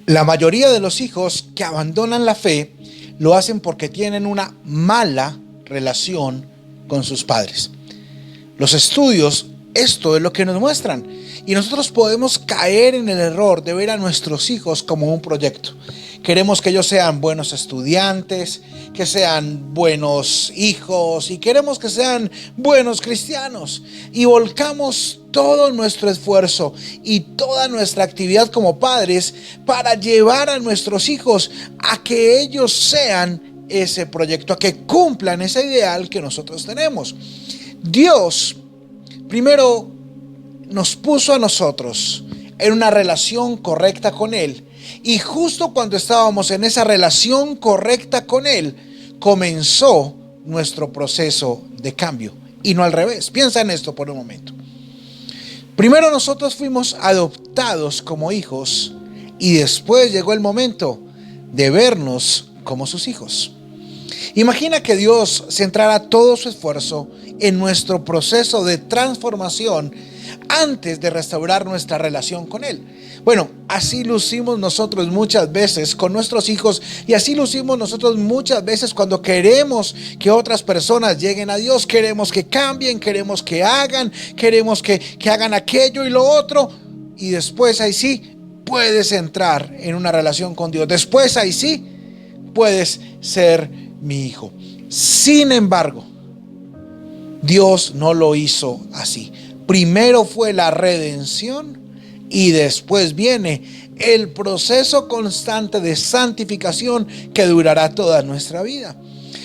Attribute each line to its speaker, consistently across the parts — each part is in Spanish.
Speaker 1: La mayoría de los hijos que abandonan la fe lo hacen porque tienen una mala relación con sus padres. Los estudios, esto es lo que nos muestran. Y nosotros podemos caer en el error de ver a nuestros hijos como un proyecto. Queremos que ellos sean buenos estudiantes, que sean buenos hijos y queremos que sean buenos cristianos. Y volcamos todo nuestro esfuerzo y toda nuestra actividad como padres para llevar a nuestros hijos a que ellos sean ese proyecto, a que cumplan ese ideal que nosotros tenemos. Dios primero nos puso a nosotros en una relación correcta con Él. Y justo cuando estábamos en esa relación correcta con Él, comenzó nuestro proceso de cambio. Y no al revés. Piensa en esto por un momento. Primero nosotros fuimos adoptados como hijos y después llegó el momento de vernos como sus hijos. Imagina que Dios centrara todo su esfuerzo en nuestro proceso de transformación antes de restaurar nuestra relación con Él. Bueno, así lo hicimos nosotros muchas veces con nuestros hijos y así lo hicimos nosotros muchas veces cuando queremos que otras personas lleguen a Dios. Queremos que cambien, queremos que hagan aquello y lo otro, y después ahí sí puedes entrar en una relación con Dios. Después ahí sí puedes ser mi hijo. Sin embargo, Dios no lo hizo así. Primero fue la redención y después viene el proceso constante de santificación que durará toda nuestra vida.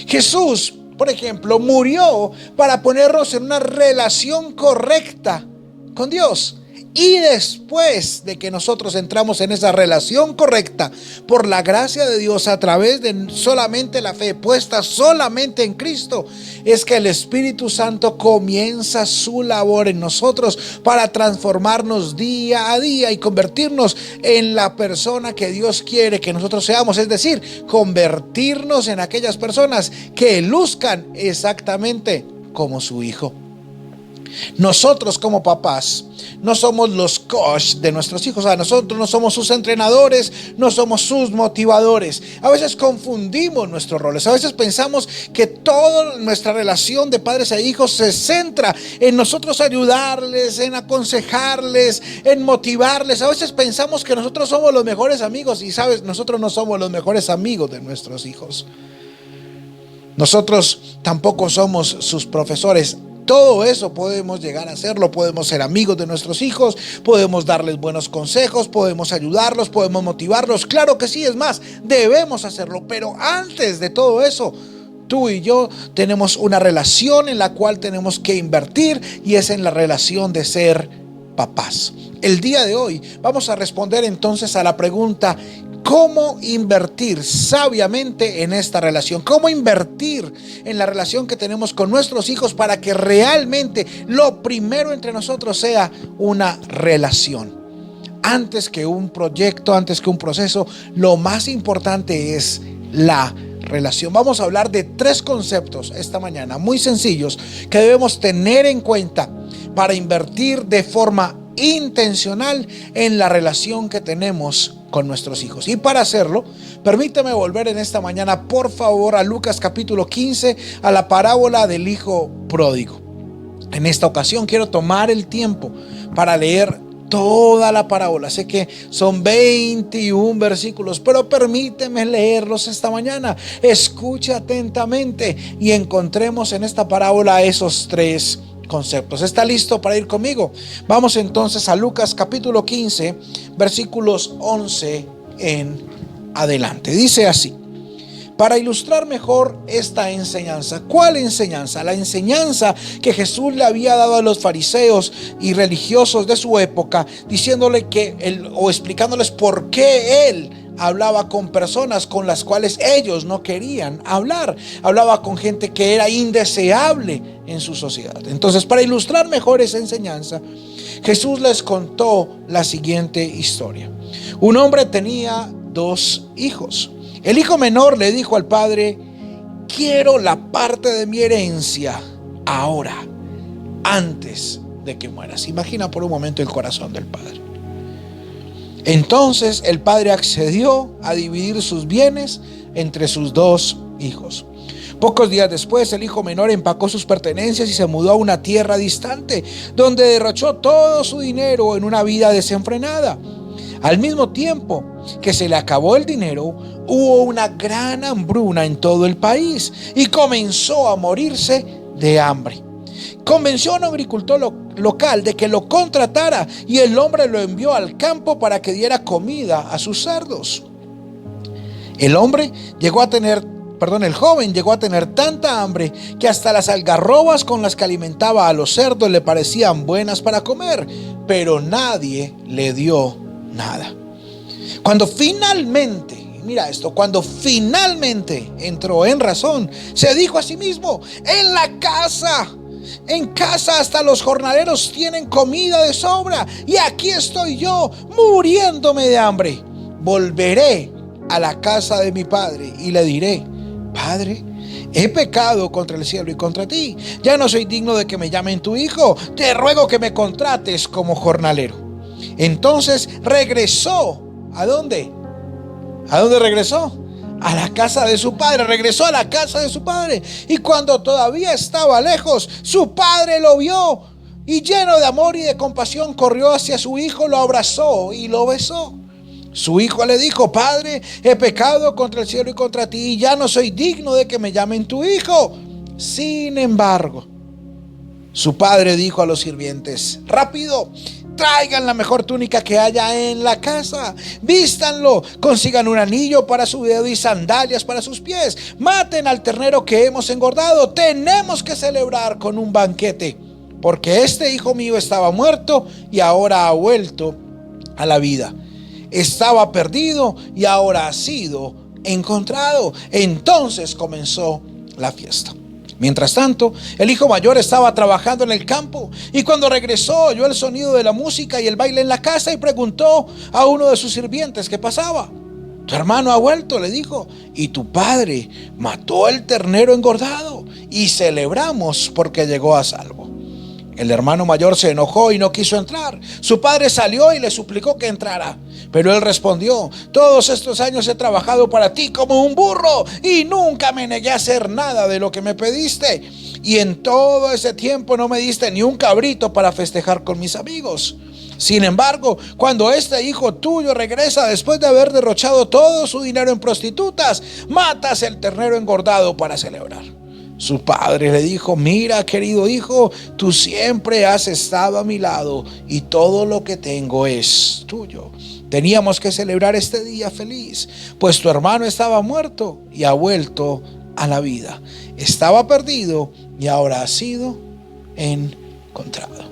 Speaker 1: Jesús, por ejemplo, murió para ponernos en una relación correcta con Dios. Y después de que nosotros entramos en esa relación correcta, por la gracia de Dios, a través de solamente la fe puesta solamente en Cristo, es que el Espíritu Santo comienza su labor en nosotros para transformarnos día a día y convertirnos en la persona que Dios quiere que nosotros seamos. Es decir, convertirnos en aquellas personas que luzcan exactamente como su Hijo. Nosotros como papás no somos los coach de nuestros hijos. Nosotros no somos sus entrenadores, no somos sus motivadores. A veces confundimos nuestros roles. A veces pensamos que toda nuestra relación de padres e hijos se centra en nosotros ayudarles, en aconsejarles, en motivarles. A veces pensamos que nosotros somos los mejores amigos y sabes, nosotros no somos los mejores amigos de nuestros hijos. Nosotros tampoco somos sus profesores. Todo eso podemos llegar a hacerlo, podemos ser amigos de nuestros hijos, podemos darles buenos consejos, podemos ayudarlos, podemos motivarlos. Claro que sí, es más, debemos hacerlo, pero antes de todo eso, tú y yo tenemos una relación en la cual tenemos que invertir y es en la relación de ser papás. El día de hoy vamos a responder entonces a la pregunta: ¿cómo invertir sabiamente en esta relación? ¿Cómo invertir en la relación que tenemos con nuestros hijos para que realmente lo primero entre nosotros sea una relación? Antes que un proyecto, antes que un proceso, lo más importante es la relación. Vamos a hablar de 3 conceptos esta mañana muy sencillos que debemos tener en cuenta para invertir de forma intencional en la relación que tenemos con nuestros hijos. Y para hacerlo, permíteme volver en esta mañana, por favor, a Lucas capítulo 15, a la parábola del hijo pródigo. En esta ocasión quiero tomar el tiempo para leer toda la parábola. Sé que son 21 versículos, pero permíteme leerlos esta mañana. Escucha atentamente y encontremos en esta parábola esos 3 conceptos. ¿Está listo para ir conmigo? Vamos entonces a Lucas capítulo 15, versículos 11 en adelante. Dice así: para ilustrar mejor esta enseñanza. ¿Cuál enseñanza? La enseñanza que Jesús le había dado a los fariseos y religiosos de su época, diciéndole o explicándoles por qué él hablaba con personas con las cuales ellos no querían hablar. Hablaba con gente que era indeseable en su sociedad. Entonces, para ilustrar mejor esa enseñanza, Jesús les contó la siguiente historia. Un hombre tenía 2 hijos. El hijo menor le dijo al padre: quiero la parte de mi herencia ahora, antes de que mueras. Imagina por un momento el corazón del padre. Entonces el padre accedió a dividir sus bienes entre sus dos hijos. Pocos días después, el hijo menor empacó sus pertenencias y se mudó a una tierra distante, donde derrochó todo su dinero en una vida desenfrenada. Al mismo tiempo que se le acabó el dinero, hubo una gran hambruna en todo el país y comenzó a morirse de hambre. Convenció a un agricultor local de que lo contratara, y el hombre lo envió al campo para que diera comida a sus cerdos. El joven llegó a tener tanta hambre que hasta las algarrobas con las que alimentaba a los cerdos le parecían buenas para comer, pero nadie le dio nada. Cuando finalmente entró en razón, se dijo a sí mismo: en casa hasta los jornaleros tienen comida de sobra, y aquí estoy yo muriéndome de hambre. Volveré a la casa de mi padre y le diré: Padre, he pecado contra el cielo y contra ti. Ya no soy digno de que me llamen tu hijo. Te ruego que me contrates como jornalero. Entonces regresó. ¿A dónde? ¿A dónde regresó? A la casa de su padre. Regresó a la casa de su padre. Y cuando todavía estaba lejos, su padre lo vio y, lleno de amor y de compasión, corrió hacia su hijo, lo abrazó y lo besó. Su hijo le dijo: Padre, he pecado contra el cielo y contra ti, y ya no soy digno de que me llamen tu hijo. Sin embargo, su padre dijo a los sirvientes: Rápido, traigan la mejor túnica que haya en la casa, vístanlo, consigan un anillo para su dedo y sandalias para sus pies, maten al ternero que hemos engordado. Tenemos que celebrar con un banquete, porque este hijo mío estaba muerto y ahora ha vuelto a la vida. Estaba perdido y ahora ha sido encontrado. Entonces comenzó la fiesta. Mientras tanto, el hijo mayor estaba trabajando en el campo, y cuando regresó oyó el sonido de la música y el baile en la casa y preguntó a uno de sus sirvientes qué pasaba. Tu hermano ha vuelto, le dijo, y tu padre mató el ternero engordado y celebramos porque llegó a salvo. El hermano mayor se enojó y no quiso entrar. Su padre salió y le suplicó que entrara, pero él respondió: todos estos años he trabajado para ti como un burro y nunca me negué a hacer nada de lo que me pediste, y en todo ese tiempo no me diste ni un cabrito para festejar con mis amigos. Sin embargo, cuando este hijo tuyo regresa después de haber derrochado todo su dinero en prostitutas, matas el ternero engordado para celebrar. Su padre le dijo: mira, querido hijo, tú siempre has estado a mi lado y todo lo que tengo es tuyo. Teníamos que celebrar este día feliz, pues tu hermano estaba muerto y ha vuelto a la vida. Estaba perdido y ahora ha sido encontrado.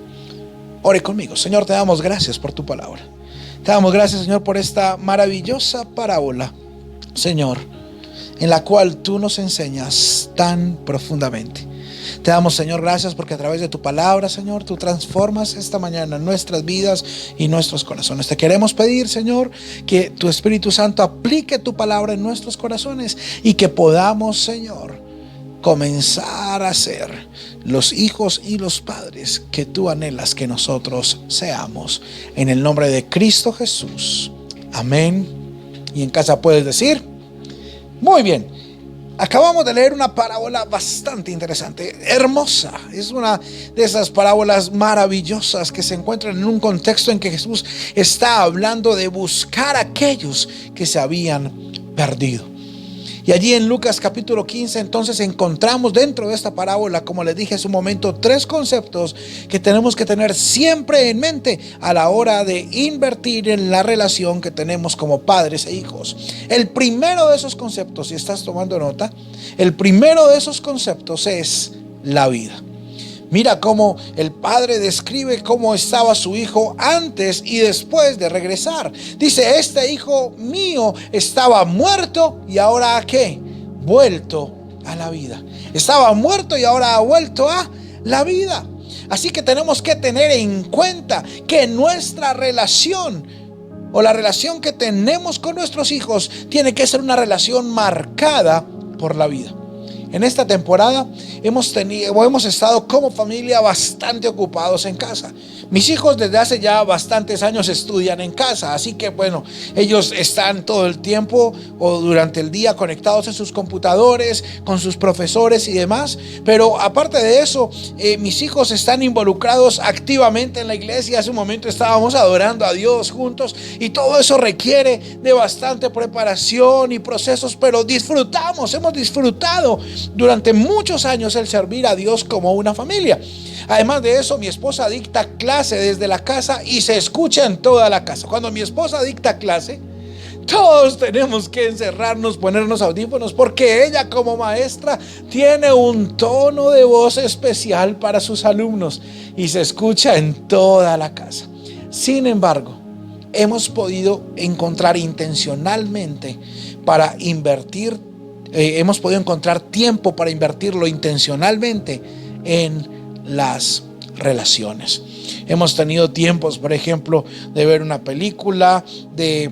Speaker 1: Ore conmigo. Señor, te damos gracias por tu palabra. Te damos gracias, Señor, por esta maravillosa parábola, Señor, en la cual tú nos enseñas tan profundamente. Te damos, Señor, gracias porque a través de tu palabra, Señor, tú transformas esta mañana nuestras vidas y nuestros corazones. Te queremos pedir, Señor, que tu Espíritu Santo aplique tu palabra en nuestros corazones y que podamos, Señor, comenzar a ser los hijos y los padres que tú anhelas que nosotros seamos. En el nombre de Cristo Jesús. Amén. Y en casa puedes decir: muy bien. Acabamos de leer una parábola bastante interesante, hermosa. Es una de esas parábolas maravillosas que se encuentran en un contexto en que Jesús está hablando de buscar a aquellos que se habían perdido. Y allí en Lucas capítulo 15 entonces encontramos dentro de esta parábola, como les dije hace un momento, 3 conceptos que tenemos que tener siempre en mente a la hora de invertir en la relación que tenemos como padres e hijos. El primero de esos conceptos, si estás tomando nota, el primero de esos conceptos es la vida. Mira cómo el padre describe cómo estaba su hijo antes y después de regresar. Dice: este hijo mío estaba muerto y ahora ¿a qué? Vuelto a la vida. Estaba muerto y ahora ha vuelto a la vida. Así que tenemos que tener en cuenta que nuestra relación o la relación que tenemos con nuestros hijos tiene que ser una relación marcada por la vida. En esta temporada hemos estado como familia bastante ocupados en casa. Mis hijos desde hace ya bastantes años estudian en casa, así que bueno, ellos están todo el tiempo o durante el día conectados en sus computadores, con sus profesores y demás. Pero aparte de eso, mis hijos están involucrados activamente en la iglesia. Hace un momento estábamos adorando a Dios juntos y todo eso requiere de bastante preparación y procesos, pero hemos disfrutado durante muchos años el servir a Dios como una familia. Además de eso, mi esposa dicta clase desde la casa y se escucha en toda la casa. Cuando mi esposa dicta clase, todos tenemos que encerrarnos, ponernos audífonos, porque ella como maestra tiene un tono de voz especial para sus alumnos y se escucha en toda la casa. Sin embargo, hemos podido encontrar intencionalmente para invertir, hemos podido encontrar tiempo para invertirlo intencionalmente en las relaciones. Hemos tenido tiempos, por ejemplo, de ver una película, de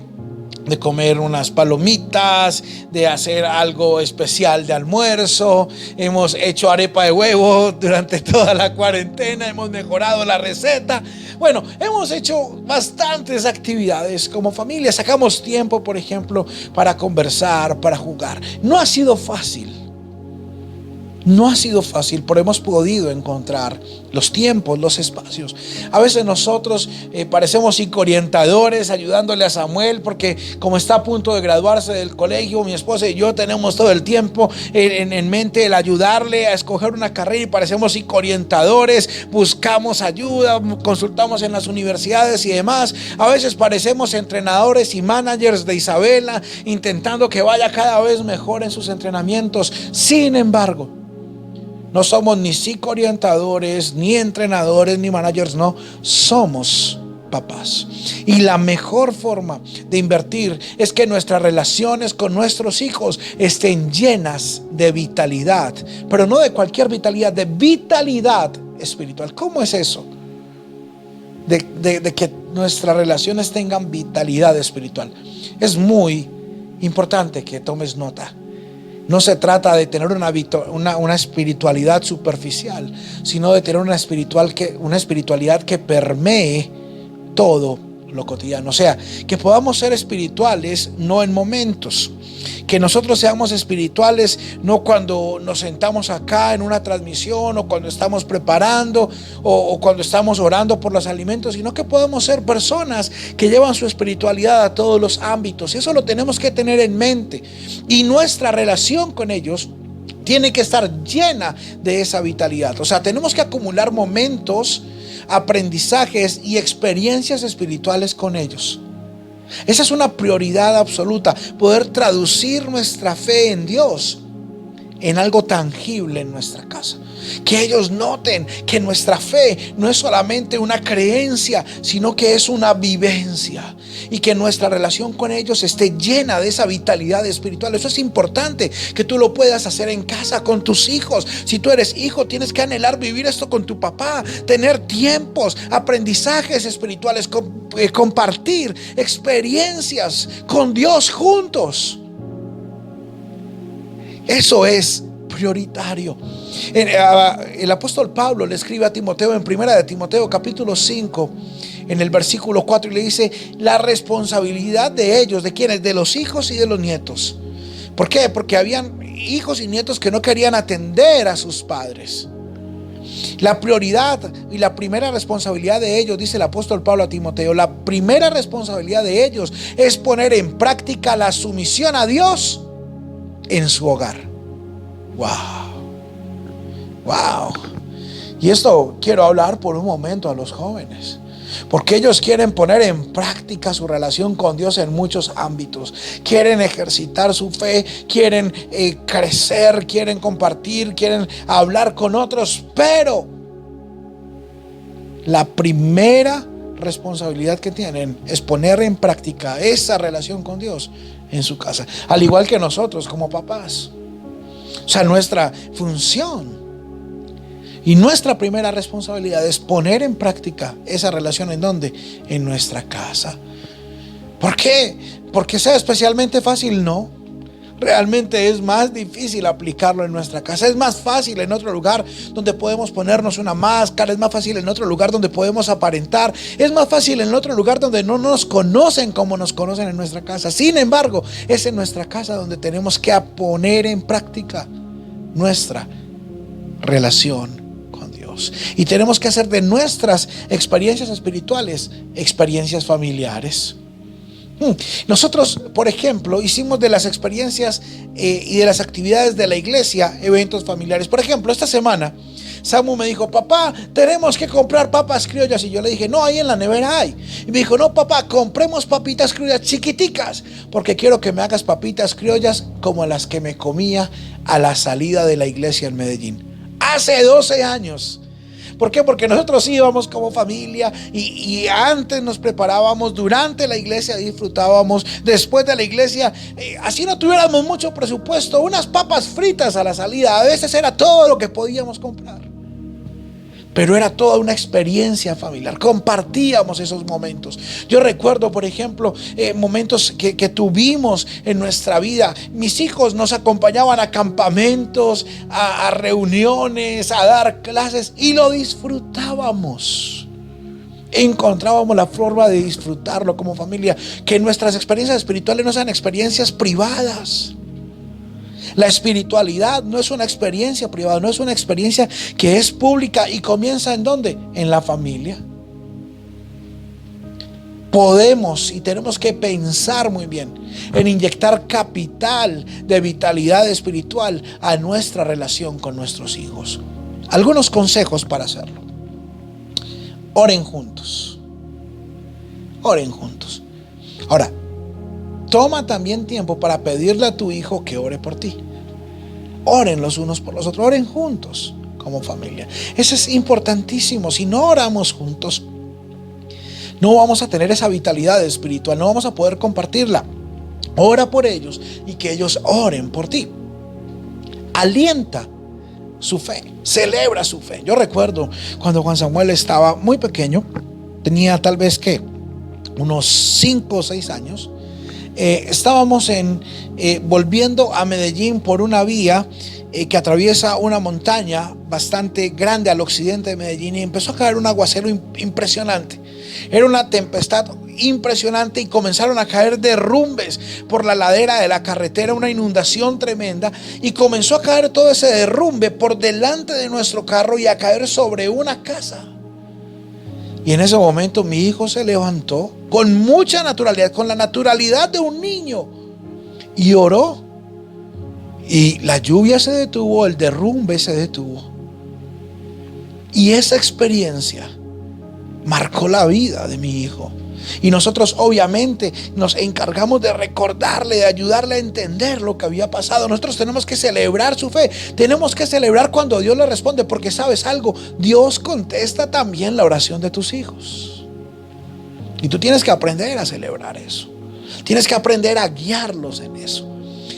Speaker 1: comer unas palomitas, de hacer algo especial de almuerzo. Hemos hecho arepa de huevo durante toda la cuarentena, hemos mejorado la receta. Bueno, hemos hecho bastantes actividades como familia. Sacamos tiempo, por ejemplo, para conversar, para jugar. No ha sido fácil. No ha sido fácil, pero hemos podido encontrar los tiempos, los espacios. A veces nosotros parecemos psicoorientadores ayudándole a Samuel, porque como está a punto de graduarse del colegio, mi esposa y yo tenemos todo el tiempo en mente el ayudarle a escoger una carrera y parecemos psicoorientadores, buscamos ayuda, consultamos en las universidades y demás. A veces parecemos entrenadores y managers de Isabela, intentando que vaya cada vez mejor en sus entrenamientos. Sin embargo, no somos ni psicoorientadores, ni entrenadores, ni managers, no, somos papás. Y la mejor forma de invertir es que nuestras relaciones con nuestros hijos estén llenas de vitalidad, pero no de cualquier vitalidad, de vitalidad espiritual. ¿Cómo es eso? De que nuestras relaciones tengan vitalidad espiritual. Es muy importante que tomes nota. No se trata de tener una espiritualidad superficial, sino de tener una espiritualidad que permee todo lo cotidiano. O sea, que podamos ser espirituales no en momentos. Que nosotros seamos espirituales no cuando nos sentamos acá en una transmisión, o cuando estamos preparando, o cuando estamos orando por los alimentos, sino que podamos ser personas que llevan su espiritualidad a todos los ámbitos. Y eso lo tenemos que tener en mente. Y nuestra relación con ellos tiene que estar llena de esa vitalidad. O sea, tenemos que acumular momentos, aprendizajes y experiencias espirituales con ellos. Esa es una prioridad absoluta, poder traducir nuestra fe en Dios en algo tangible en nuestra casa. Que ellos noten que nuestra fe no es solamente una creencia, sino que es una vivencia, y que nuestra relación con ellos esté llena de esa vitalidad espiritual. Eso es importante que tú lo puedas hacer en casa con tus hijos. Si tú eres hijo, tienes que anhelar vivir esto con tu papá, tener tiempos, aprendizajes espirituales, compartir experiencias con Dios juntos. Eso es prioritario. El apóstol Pablo le escribe a Timoteo en primera de Timoteo capítulo 5, en el versículo 4, y le dice: la responsabilidad de ellos, ¿de quiénes? De los hijos y de los nietos. ¿Por qué? Porque habían hijos y nietos que no querían atender a sus padres. La prioridad y la primera responsabilidad de ellos, dice el apóstol Pablo a Timoteo, la primera responsabilidad de ellos es poner en práctica la sumisión a Dios en su hogar. Wow. Y esto quiero hablar por un momento a los jóvenes, porque ellos quieren poner en práctica su relación con Dios en muchos ámbitos. Quieren ejercitar su fe, quieren crecer, quieren compartir, quieren hablar con otros, pero la primera responsabilidad que tienen es poner en práctica esa relación con Dios en su casa, al igual que nosotros como papás. O sea, nuestra función y nuestra primera responsabilidad es poner en práctica esa relación. ¿En dónde? En nuestra casa. ¿Por qué? ¿Porque sea especialmente fácil? No. realmente es más difícil aplicarlo en nuestra casa. Es más fácil en otro lugar donde podemos ponernos una máscara, es más fácil en otro lugar donde podemos aparentar, es más fácil en otro lugar donde no nos conocen como nos conocen en nuestra casa. Sin embargo, es en nuestra casa donde tenemos que poner en práctica nuestra relación con Dios. Y tenemos que hacer de nuestras experiencias espirituales experiencias familiares. Nosotros, por ejemplo, hicimos de las experiencias y de las actividades de la iglesia eventos familiares. Por ejemplo, esta semana Samu me dijo: papá, tenemos que comprar papas criollas. Y yo le dije: no, ahí en la nevera hay. Y me dijo: no, papá, compremos papitas criollas chiquiticas, porque quiero que me hagas papitas criollas como las que me comía a la salida de la iglesia en Medellín hace 12 años. ¿Por qué? Porque nosotros íbamos como familia y antes nos preparábamos, durante la iglesia disfrutábamos, después de la iglesia, así no tuviéramos mucho presupuesto, unas papas fritas a la salida. A veces era todo lo que podíamos comprar, pero era toda una experiencia familiar. Compartíamos esos momentos. Yo recuerdo, por ejemplo, momentos que tuvimos en nuestra vida. Mis hijos nos acompañaban a campamentos, a reuniones, a dar clases, y lo disfrutábamos. Encontrábamos la forma de disfrutarlo como familia. Que nuestras experiencias espirituales no sean experiencias privadas. La espiritualidad no es una experiencia privada, no es una experiencia que es pública. ¿Y comienza en dónde? En la familia. Podemos y tenemos que pensar muy bien en inyectar capital de vitalidad espiritual a nuestra relación con nuestros hijos. Algunos consejos para hacerlo. Oren juntos. Oren juntos. Ahora, toma también tiempo para pedirle a tu hijo que ore por ti. Oren los unos por los otros. Oren juntos como familia. Eso es importantísimo. Si no oramos juntos, no vamos a tener esa vitalidad espiritual. No vamos a poder compartirla. Ora por ellos y que ellos oren por ti. Alienta su fe. Celebra su fe. Yo recuerdo cuando Juan Samuel estaba muy pequeño. Tenía tal vez unos 5 o 6 años. Estábamos volviendo a Medellín por una vía que atraviesa una montaña bastante grande al occidente de Medellín, y empezó a caer un aguacero impresionante. Era una tempestad impresionante y comenzaron a caer derrumbes por la ladera de la carretera, una inundación tremenda, y comenzó a caer todo ese derrumbe por delante de nuestro carro y a caer sobre una casa. Y en ese momento mi hijo se levantó con mucha naturalidad, con la naturalidad de un niño, y oró. Y la lluvia se detuvo, el derrumbe se detuvo. Y esa experiencia marcó la vida de mi hijo. Y nosotros obviamente nos encargamos de recordarle, de ayudarle a entender lo que había pasado. Nosotros tenemos que celebrar su fe. Tenemos que celebrar cuando Dios le responde, porque sabes algo, Dios contesta también la oración de tus hijos. Y tú tienes que aprender a celebrar eso. Tienes que aprender a guiarlos en eso.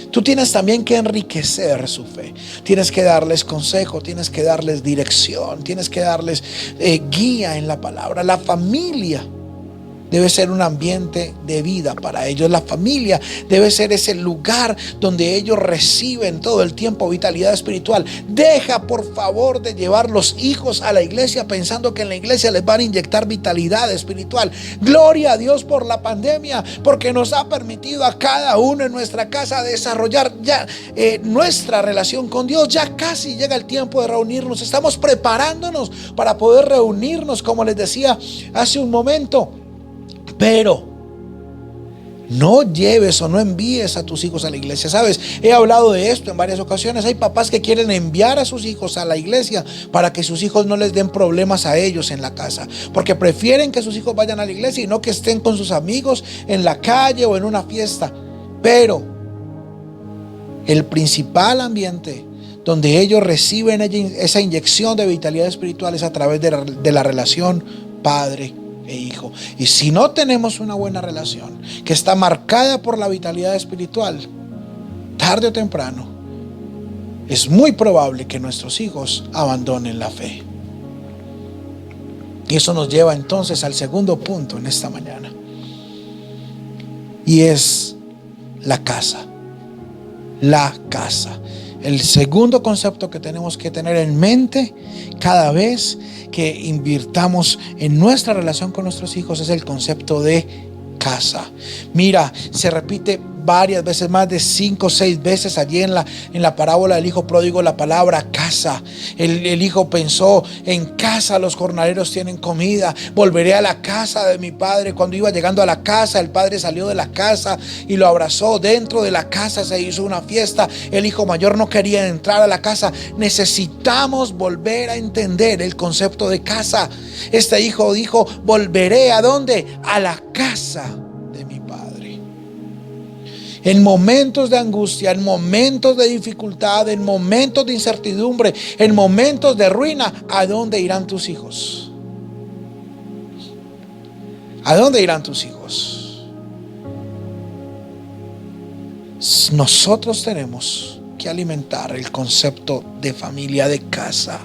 Speaker 1: Tú tienes también que enriquecer su fe. Tienes que darles consejo, tienes que darles dirección, tienes que darles guía en la palabra. La familia debe ser un ambiente de vida para ellos. La familia debe ser ese lugar donde ellos reciben todo el tiempo vitalidad espiritual. Deja por favor de llevar los hijos a la iglesia pensando que en la iglesia les van a inyectar vitalidad espiritual. Gloria a Dios por la pandemia, porque nos ha permitido a cada uno en nuestra casa desarrollar ya nuestra relación con Dios. Ya casi llega el tiempo de reunirnos. Estamos preparándonos para poder reunirnos, como les decía hace un momento. Pero no lleves o no envíes a tus hijos a la iglesia. Sabes, he hablado de esto en varias ocasiones. Hay papás que quieren enviar a sus hijos a la iglesia para que sus hijos no les den problemas a ellos en la casa, porque prefieren que sus hijos vayan a la iglesia y no que estén con sus amigos en la calle o en una fiesta. Pero el principal ambiente donde ellos reciben esa inyección de vitalidad espiritual es a través de la relación padre e hijo. Y si no tenemos una buena relación que está marcada por la vitalidad espiritual, tarde o temprano es muy probable que nuestros hijos abandonen la fe. Y eso nos lleva entonces al segundo punto en esta mañana, y es la casa. la casa. El segundo concepto que tenemos que tener en mente cada vez que invirtamos en nuestra relación con nuestros hijos es el concepto de casa. Mira, se repite varias veces, más de 5 o 6 veces allí en la parábola del hijo pródigo, la palabra casa. El hijo pensó: en casa los jornaleros tienen comida, volveré a la casa de mi padre. Cuando iba llegando a la casa, el padre salió de la casa y lo abrazó. Dentro de la casa se hizo una fiesta. El hijo mayor no quería entrar a la casa. Necesitamos volver a entender el concepto de casa. Este hijo dijo: volveré ¿a dónde? A la casa de mi padre. En momentos de angustia, en momentos de dificultad, en momentos de incertidumbre, en momentos de ruina, ¿a dónde irán tus hijos? ¿A dónde irán tus hijos? Nosotros tenemos que alimentar el concepto de familia, de casa.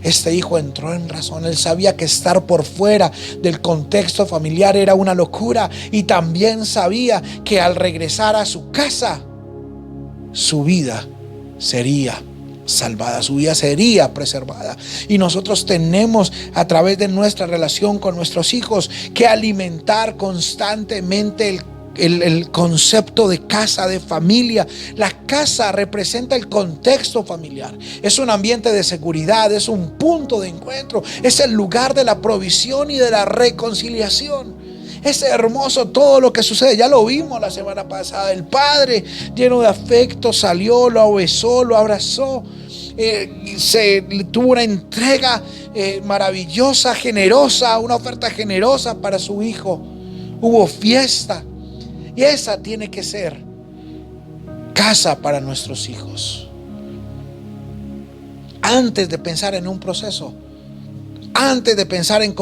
Speaker 1: Este hijo entró en razón. Él sabía que estar por fuera del contexto familiar era una locura, y también sabía que al regresar a su casa, su vida sería salvada, su vida sería preservada. Y nosotros tenemos, a través de nuestra relación con nuestros hijos, que alimentar constantemente el concepto de casa, de familia. La casa representa el contexto familiar. Es un ambiente de seguridad, es un punto de encuentro, es el lugar de la provisión y de la reconciliación. Es hermoso todo lo que sucede. Ya lo vimos la semana pasada. El padre, lleno de afecto, salió, lo besó, lo abrazó. Tuvo una entrega maravillosa, generosa, una oferta generosa para su hijo. Hubo fiesta. Y esa tiene que ser casa para nuestros hijos. Antes de pensar en un proceso, antes de pensar en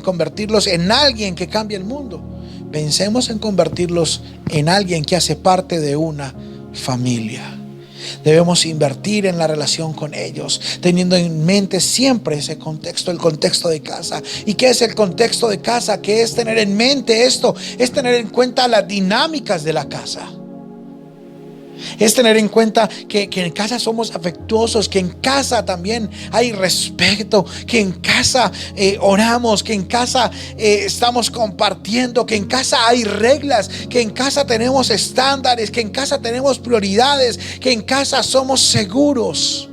Speaker 1: convertirlos en alguien que cambie el mundo, pensemos en convertirlos en alguien que hace parte de una familia. Debemos invertir en la relación con ellos, teniendo en mente siempre ese contexto, el contexto de casa. ¿Y qué es el contexto de casa? ¿Qué es tener en mente esto? Es tener en cuenta las dinámicas de la casa. Es tener en cuenta que en casa somos afectuosos, que en casa también hay respeto, que en casa oramos, que en casa estamos compartiendo, que en casa hay reglas, que en casa tenemos estándares, que en casa tenemos prioridades, que en casa somos seguros.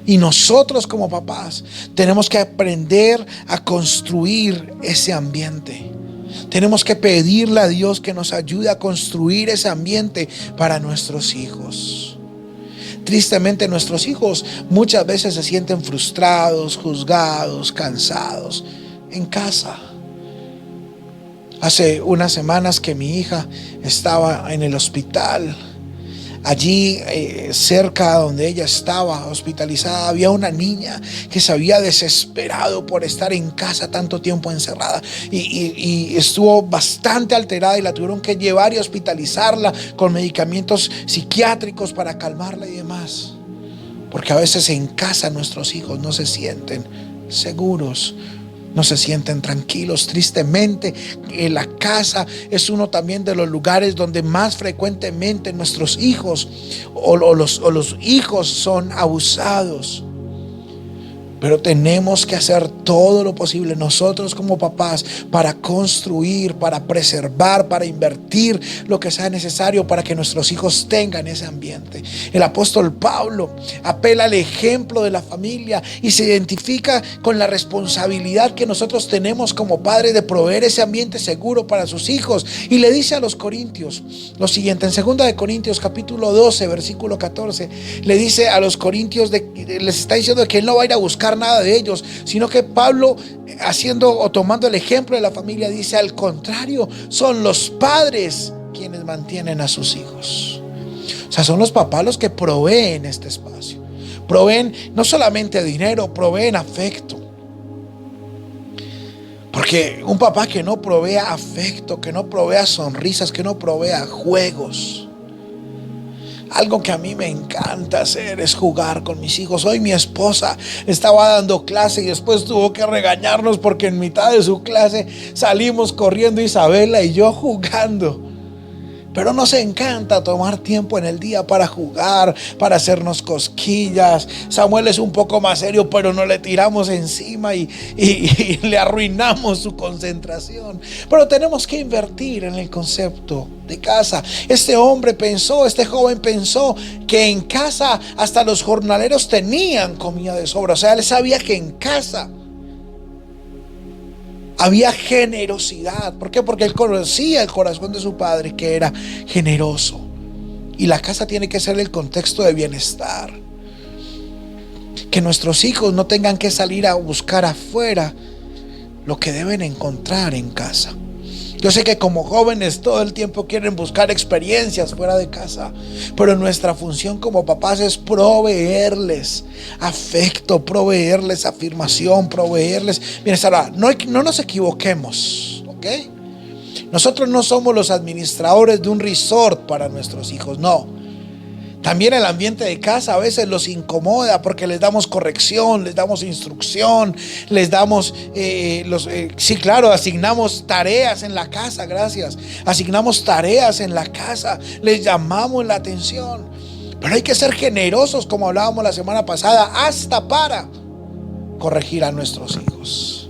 Speaker 1: Y nosotros como papás tenemos que aprender a construir ese ambiente. Tenemos que pedirle a Dios que nos ayude a construir ese ambiente para nuestros hijos. Tristemente, nuestros hijos muchas veces se sienten frustrados, juzgados, cansados en casa. Hace unas semanas que mi hija estaba en el hospital. Allí cerca donde ella estaba hospitalizada había una niña que se había desesperado por estar en casa tanto tiempo encerrada y estuvo bastante alterada, y la tuvieron que llevar y hospitalizarla con medicamentos psiquiátricos para calmarla y demás, porque a veces en casa nuestros hijos no se sienten seguros, no se sienten tranquilos. Tristemente, la casa es uno también de los lugares donde más frecuentemente nuestros hijos o los hijos son abusados. Pero tenemos que hacer todo lo posible nosotros como papás para construir, para preservar, para invertir lo que sea necesario para que nuestros hijos tengan ese ambiente. El apóstol Pablo apela al ejemplo de la familia y se identifica con la responsabilidad que nosotros tenemos como padres de proveer ese ambiente seguro para sus hijos. Y le dice a los corintios lo siguiente, en 2 de Corintios capítulo 12 versículo 14, le dice a los corintios, les está diciendo que él no va a ir a buscar nada de ellos, sino que Pablo, haciendo o tomando el ejemplo de la familia, dice: al contrario, son los padres quienes mantienen a sus hijos. O sea, son los papás los que proveen este espacio. Proveen no solamente dinero, proveen afecto. Porque un papá que no provea afecto, que no provea sonrisas, que no provea juegos. Algo que a mí me encanta hacer es jugar con mis hijos. Hoy mi esposa estaba dando clase y después tuvo que regañarnos porque en mitad de su clase salimos corriendo Isabela y yo jugando. Pero nos encanta tomar tiempo en el día para jugar, para hacernos cosquillas. Samuel es un poco más serio, pero no le tiramos encima y le arruinamos su concentración. Pero tenemos que invertir en el concepto de casa. Este joven pensó que en casa hasta los jornaleros tenían comida de sobra. O sea, él sabía que en casa había generosidad. ¿Por qué? Porque él conocía el corazón de su padre, que era generoso. Y la casa tiene que ser el contexto de bienestar. Que nuestros hijos no tengan que salir a buscar afuera lo que deben encontrar en casa. Yo sé que como jóvenes todo el tiempo quieren buscar experiencias fuera de casa, pero nuestra función como papás es proveerles afecto, proveerles afirmación, proveerles bienestar. No nos equivoquemos, ¿ok? Nosotros no somos los administradores de un resort para nuestros hijos, no. También el ambiente de casa a veces los incomoda porque les damos corrección, les damos instrucción, les damos, sí, claro, asignamos tareas en la casa, gracias. Asignamos tareas en la casa, les llamamos la atención. Pero hay que ser generosos, como hablábamos la semana pasada, hasta para corregir a nuestros hijos.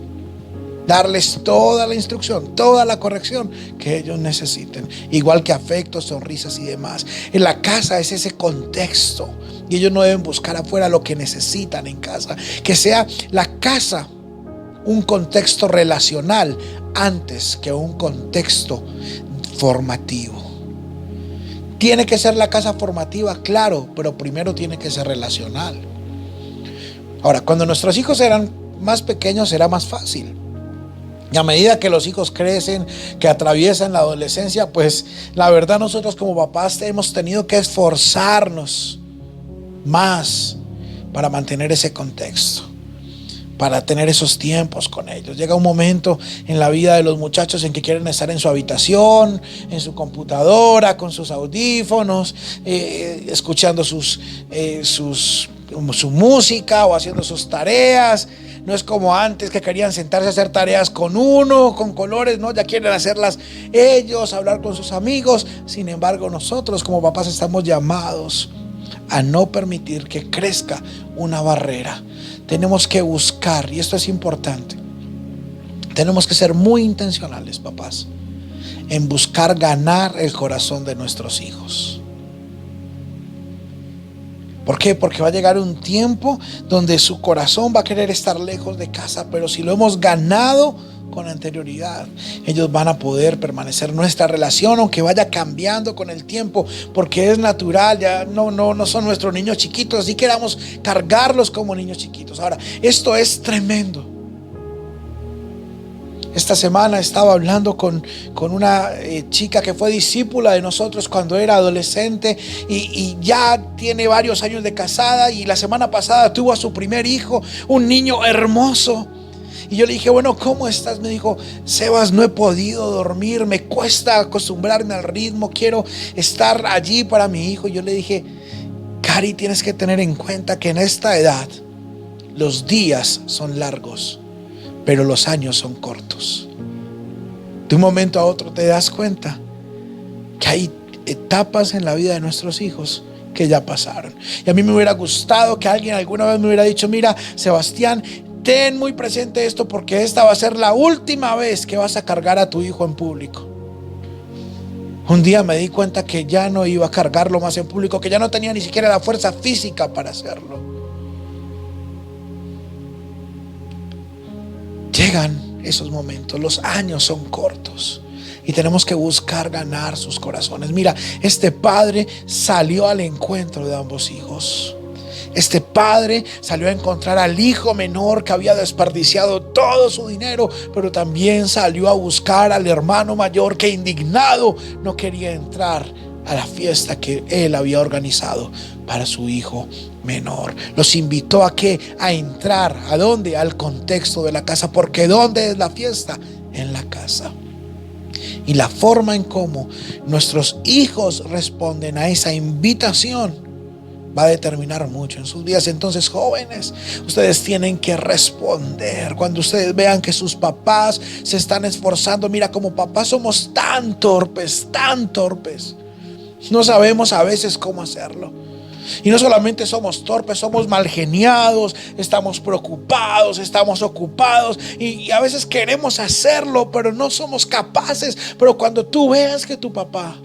Speaker 1: Darles toda la instrucción, toda la corrección que ellos necesiten. Igual que afectos, sonrisas y demás. En la casa es ese contexto. Y ellos no deben buscar afuera lo que necesitan en casa. Que sea la casa un contexto relacional antes que un contexto formativo. Tiene que ser la casa formativa, claro, pero primero tiene que ser relacional. Ahora, cuando nuestros hijos eran más pequeños era más fácil. Y a medida que los hijos crecen, que atraviesan la adolescencia, pues la verdad nosotros como papás hemos tenido que esforzarnos más para mantener ese contexto, para tener esos tiempos con ellos. Llega un momento en la vida de los muchachos en que quieren estar en su habitación, en su computadora, con sus audífonos, escuchando su música o haciendo sus tareas. No es como antes que querían sentarse a hacer tareas con uno, con colores, no, ya quieren hacerlas ellos, hablar con sus amigos. Sin embargo, nosotros como papás estamos llamados a no permitir que crezca una barrera. Tenemos que buscar, y esto es importante, tenemos que ser muy intencionales, papás, en buscar ganar el corazón de nuestros hijos. ¿Por qué? Porque va a llegar un tiempo donde su corazón va a querer estar lejos de casa, pero si lo hemos ganado con anterioridad, ellos van a poder permanecer en nuestra relación, aunque vaya cambiando con el tiempo, porque es natural, ya no son nuestros niños chiquitos, así queramos cargarlos como niños chiquitos. Ahora, esto es tremendo. Esta semana estaba hablando con una chica que fue discípula de nosotros cuando era adolescente y ya tiene varios años de casada, y la semana pasada tuvo a su primer hijo, un niño hermoso. Y yo le dije, bueno, ¿cómo estás? Me dijo, Sebas, no he podido dormir, me cuesta acostumbrarme al ritmo, quiero estar allí para mi hijo. Y yo le dije, Cari, tienes que tener en cuenta que en esta edad los días son largos, pero los años son cortos. De un momento a otro te das cuenta que hay etapas en la vida de nuestros hijos que ya pasaron. Y a mí me hubiera gustado que alguien alguna vez me hubiera dicho, mira, Sebastián, ten muy presente esto, porque esta va a ser la última vez que vas a cargar a tu hijo en público. Un día me di cuenta que ya no iba a cargarlo más en público, que ya no tenía ni siquiera la fuerza física para hacerlo. Llegan esos momentos, los años son cortos y tenemos que buscar ganar sus corazones. Mira, este padre salió al encuentro de ambos hijos. Este padre salió a encontrar al hijo menor que había desperdiciado todo su dinero, pero también salió a buscar al hermano mayor que, indignado, no quería entrar a la fiesta que él había organizado para su hijo menor. Los invitó a entrar, ¿a dónde? Al contexto de la casa, porque ¿dónde es la fiesta? En la casa. Y la forma en cómo nuestros hijos responden a esa invitación va a determinar mucho en sus vidas. Entonces, jóvenes, ustedes tienen que responder. Cuando ustedes vean que sus papás se están esforzando, mira, como papás somos tan torpes, tan torpes. No sabemos a veces cómo hacerlo. Y no solamente somos torpes, somos malgeniados, estamos preocupados, estamos ocupados y a veces queremos hacerlo, pero no somos capaces. Pero cuando tú veas que tu papá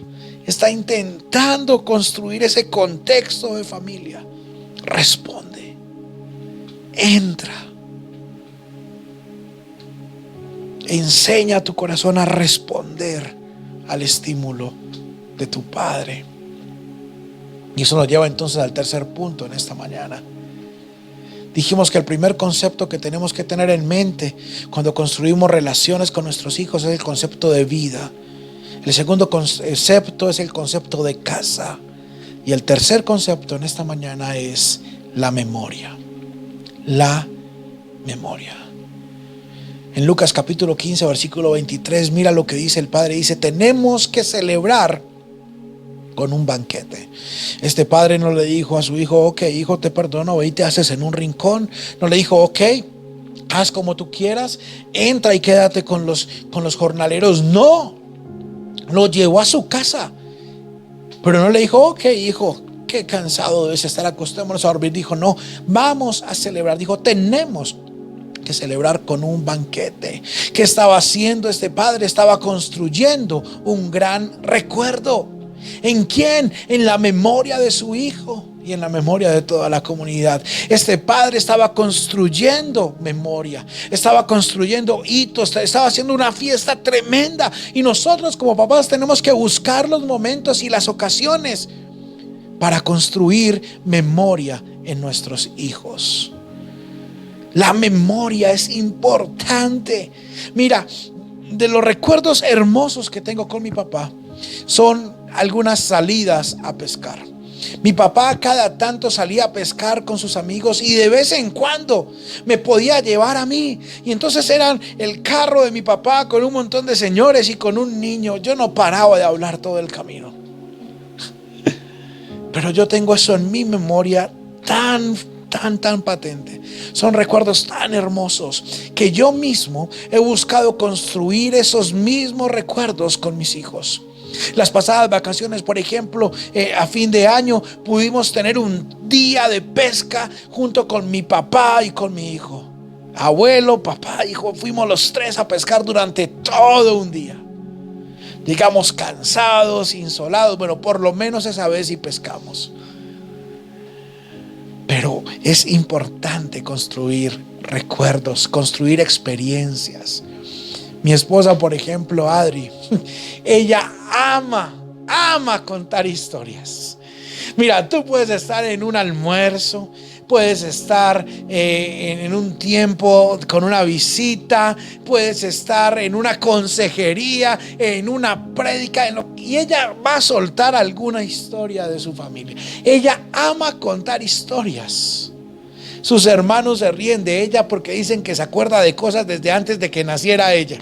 Speaker 1: está intentando construir ese contexto de familia, responde, entra, enseña a tu corazón a responder al estímulo de tu padre. Y eso nos lleva entonces al tercer punto en esta mañana. Dijimos que el primer concepto que tenemos que tener en mente cuando construimos relaciones con nuestros hijos es el concepto de vida. El segundo concepto es el concepto de casa. Y el tercer concepto en esta mañana es la memoria. La memoria. En Lucas capítulo 15, versículo 23, mira lo que dice el Padre. Dice, tenemos que celebrar con un banquete. Este padre no le dijo a su hijo, ok, hijo, te perdono, ve y te haces en un rincón. No le dijo, ok, haz como tú quieras, entra y quédate con los jornaleros. No, lo llevó a su casa. Pero no le dijo, ok, hijo, qué cansado debes estar, acostémonos a dormir. Dijo, no, vamos a celebrar. Dijo, tenemos que celebrar con un banquete. ¿Qué estaba haciendo este padre? Estaba construyendo un gran recuerdo. ¿En quién? En la memoria de su hijo y en la memoria de toda la comunidad. Este padre estaba construyendo memoria, estaba construyendo hitos, estaba haciendo una fiesta tremenda. Y nosotros como papás tenemos que buscar los momentos y las ocasiones para construir memoria en nuestros hijos. La memoria es importante. Mira, de los recuerdos hermosos que tengo con mi papá son algunas salidas a pescar. Mi papá cada tanto salía a pescar con sus amigos y de vez en cuando me podía llevar a mí. Y entonces eran el carro de mi papá con un montón de señores y con un niño. Yo no paraba de hablar todo el camino. Pero yo tengo eso en mi memoria tan patente. Son recuerdos tan hermosos que yo mismo he buscado construir esos mismos recuerdos con mis hijos. Las pasadas vacaciones, por ejemplo, a fin de año pudimos tener un día de pesca junto con mi papá y con mi hijo. Abuelo, papá, hijo, fuimos los tres a pescar durante todo un día. Llegamos cansados, insolados, bueno, por lo menos esa vez sí pescamos. Pero es importante construir recuerdos, construir experiencias. Mi esposa, por ejemplo, Adri, ella ama contar historias. Mira, tú puedes estar en un almuerzo, puedes estar en un tiempo con una visita, puedes estar en una consejería, en una prédica, y ella va a soltar alguna historia de su familia. Ella ama contar historias. Sus hermanos se ríen de ella porque dicen que se acuerda de cosas desde antes de que naciera ella.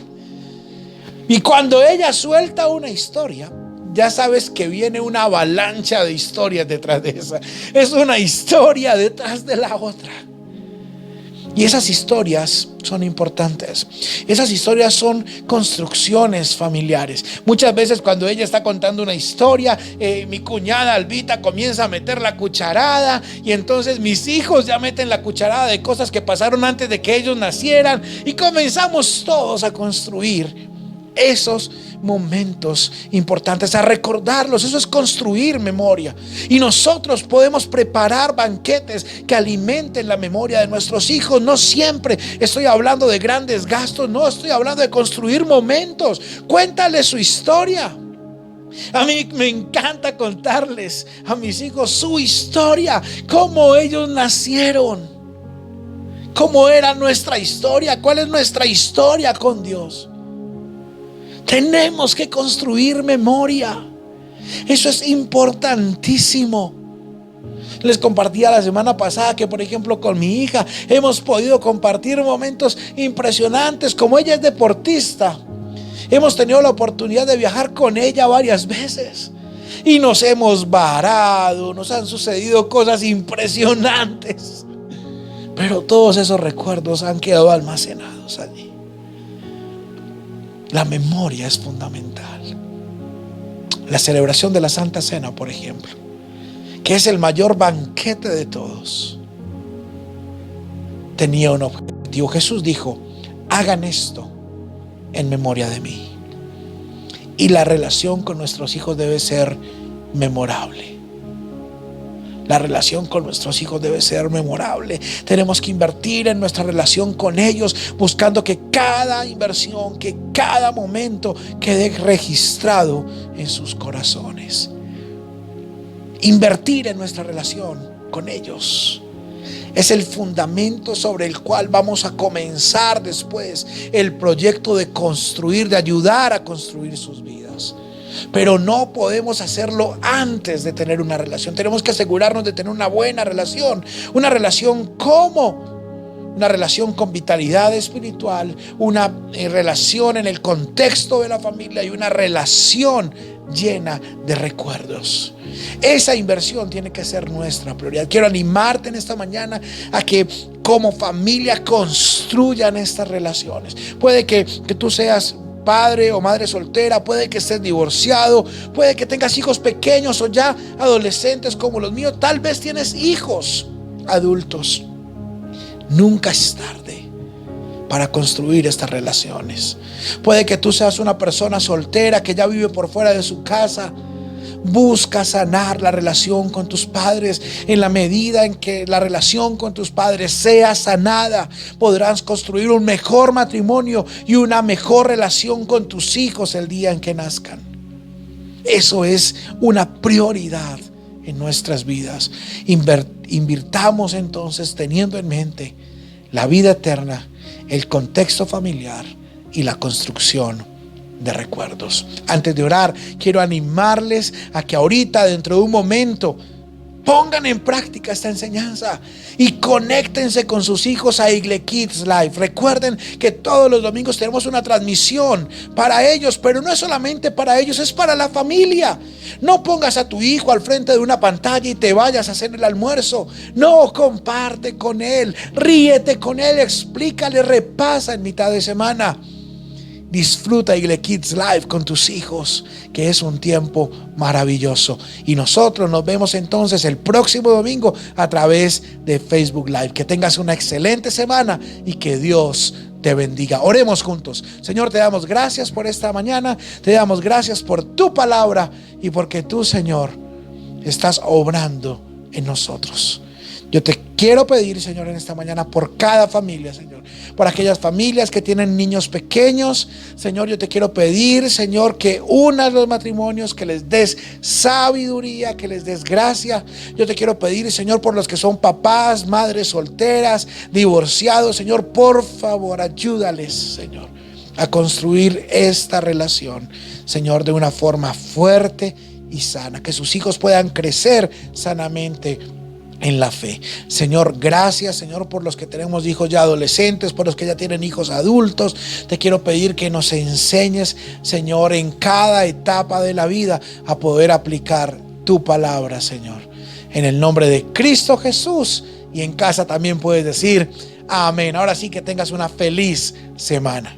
Speaker 1: Y cuando ella suelta una historia, ya sabes que viene una avalancha de historias detrás de esa. Es una historia detrás de la otra. Y esas historias son importantes. Esas historias son construcciones familiares. Muchas veces cuando ella está contando una historia, mi cuñada Albita comienza a meter la cucharada. Y entonces mis hijos ya meten la cucharada de cosas que pasaron antes de que ellos nacieran. Y comenzamos todos a construir esos momentos importantes, a recordarlos. Eso es construir memoria. Y nosotros podemos preparar banquetes que alimenten la memoria de nuestros hijos. No siempre estoy hablando de grandes gastos, no, estoy hablando de construir momentos. Cuéntales su historia. A mí me encanta contarles a mis hijos su historia, cómo ellos nacieron, cómo era nuestra historia, cuál es nuestra historia con Dios. Tenemos que construir memoria. Eso es importantísimo. Les compartía la semana pasada que, por ejemplo, con mi hija hemos podido compartir momentos impresionantes. Como ella es deportista, hemos tenido la oportunidad de viajar con ella varias veces. y nos hemos varado, nos han sucedido cosas impresionantes, pero todos esos recuerdos han quedado almacenados allí. La memoria es fundamental. La celebración de la Santa Cena, por ejemplo, que es el mayor banquete de todos, tenía un objetivo. Jesús dijo: hagan esto en memoria de mí. Y la relación con nuestros hijos debe ser memorable. La relación con nuestros hijos debe ser memorable. Tenemos que invertir en nuestra relación con ellos, buscando que cada inversión, que cada momento quede registrado en sus corazones. Invertir en nuestra relación con ellos es el fundamento sobre el cual vamos a comenzar después el proyecto de construir, de ayudar a construir sus vidas. Pero no podemos hacerlo antes de tener una relación. Tenemos que asegurarnos de tener una buena relación. Una relación ¿cómo? Una relación con vitalidad espiritual, una relación en el contexto de la familia y una relación llena de recuerdos. Esa inversión tiene que ser nuestra prioridad. Quiero animarte en esta mañana a que como familia construyan estas relaciones. Puede que tú seas padre o madre soltera, puede que estés divorciado, puede que tengas hijos pequeños o ya adolescentes como los míos, tal vez tienes hijos adultos. Nunca es tarde para construir estas relaciones. Puede que tú seas una persona soltera que ya vive por fuera de su casa. Busca sanar la relación con tus padres. En la medida en que la relación con tus padres sea sanada, podrás construir un mejor matrimonio y una mejor relación con tus hijos el día en que nazcan. Eso es una prioridad en nuestras vidas. Invirtamos entonces teniendo en mente la vida eterna, el contexto familiar y la construcción de recuerdos. Antes de orar, quiero animarles a que ahorita, dentro de un momento, pongan en práctica esta enseñanza y conéctense con sus hijos a Igle Kids Live. Recuerden que todos los domingos tenemos una transmisión para ellos, pero no es solamente para ellos, es para la familia. No pongas a tu hijo al frente de una pantalla y te vayas a hacer el almuerzo. No, comparte con él, ríete con él, explícale, repasa en mitad de semana. Disfruta Igle Kids Live con tus hijos, que es un tiempo maravilloso. Y nosotros nos vemos entonces el próximo domingo a través de Facebook Live. Que tengas una excelente semana y que Dios te bendiga. Oremos juntos. Señor, te damos gracias por esta mañana. Te damos gracias por tu palabra y porque tú, Señor, estás obrando en nosotros. Yo te quiero pedir, Señor, en esta mañana por cada familia, Señor, por aquellas familias que tienen niños pequeños. Señor, yo te quiero pedir, Señor, que unas los matrimonios, que les des sabiduría, que les des gracia. Yo te quiero pedir, Señor, por los que son papás, madres solteras, divorciados. Señor, por favor, ayúdales, Señor, a construir esta relación, Señor, de una forma fuerte y sana, que sus hijos puedan crecer sanamente en la fe. Señor, gracias, Señor, por los que tenemos hijos ya adolescentes, por los que ya tienen hijos adultos. Te quiero pedir que nos enseñes, Señor, en cada etapa de la vida a poder aplicar tu palabra, Señor. En el nombre de Cristo Jesús. Y en casa también puedes decir amén. Ahora sí, que tengas una feliz semana.